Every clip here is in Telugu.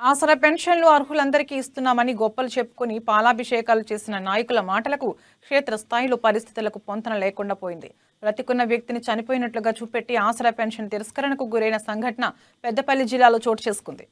ఆసరా పెన్షన్లు అర్హులందరికీ ఇస్తున్నామని గొప్పలు చెప్పుకుని పాలాభిషేకాలు చేసిన నాయకుల మాటలకు క్షేత్రస్థాయిలో పరిస్థితులకు పొంతన లేకుండా పోయింది. బ్రతికున్న వ్యక్తిని చనిపోయినట్లుగా చూపెట్టి ఆసరా పెన్షన్ తిరస్కరణకు గురైన సంఘటన పెద్దపల్లి జిల్లాలో చోటు చేసుకుంది.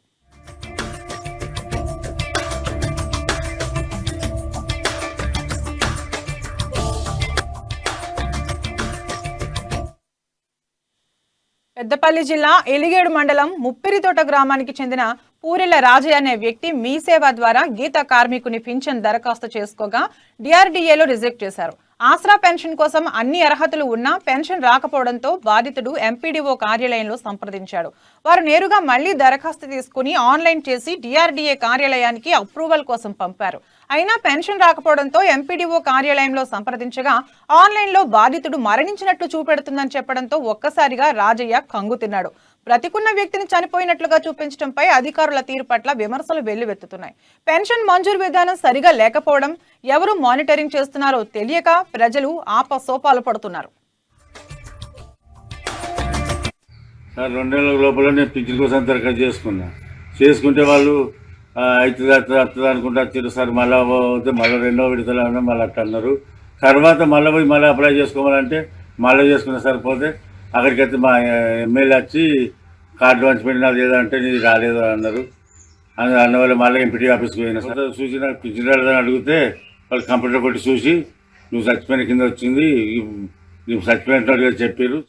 పెద్దపల్లి జిల్లా ఎలిగేడు మండలం ముప్పిరితోట గ్రామానికి చెందిన పూరెల రాజయ్య అనే వ్యక్తి మీ సేవ ద్వారా గీత కార్మికుని పింఛన్ దరఖాస్తు చేసుకోగా డిఆర్డీఏలో రిజెక్ట్ చేశారు. ఆసరా పెన్షన్ కోసం అన్ని అర్హతలు ఉన్నా పెన్షన్ రాకపోవడంతో బాధితుడు ఎంపీడీఓ కార్యాలయంలో సంప్రదించాడు. వారు నేరుగా మళ్లీ దరఖాస్తు తీసుకుని ఆన్లైన్ చేసి డిఆర్డీఏ కార్యాలయానికి అప్రూవల్ కోసం పంపారు. అయినా పెన్షన్ రాకపోవడంతో ఎంపీడీఓ కార్యాలయంలో సంప్రదించగా ఆన్లైన్లో బాధితుడు మరణించినట్లు చూపెడుతుందని చెప్పడంతో ఒక్కసారిగా రాజయ్య కంగు తిన్నాడు. బ్రతికున్న వ్యక్తిని చనిపోయినట్లుగా చూపించడంపై అధికారుల తీరు పట్ల విమర్శలు వెల్లువెత్తుతున్నాయి. పెన్షన్ మంజూరు విధానం సరిగా లేకపోవడం, ఎవరు మానిటరింగ్ చేస్తున్నారో తెలియక ప్రజలు ఆపసోపాలు పడుతున్నారు. 2 నెలల లోపల నేను పింఛన్ కోసం దరఖాస్తు చేసుకుంటే వాళ్ళు అవుతుంది అనుకుంటే వచ్చారు సార్. మళ్ళీ రెండో విడతలు మళ్ళీ అట్లా అన్నారు. తర్వాత మళ్ళీ అప్లై చేసుకోవాలంటే మళ్ళీ చేసుకున్న సరిపోతే అక్కడికైతే మా ఎమ్మెల్యే వచ్చి కార్డు పంచిపెట్టిన లేదంటే నీది రాలేదు అన్నారు. అందువల్ల మళ్ళీ ఎంపీటీ ఆఫీస్కి పోయినా సార్. చూసి నాకు పింఛన్ రాలేదని అడిగితే వాళ్ళు కంప్యూటర్ కొట్టి చూసి నువ్వు చచ్చిపోయిన కింద వచ్చింది, నువ్వు చచ్చిపోయినట్టు చెప్పారు.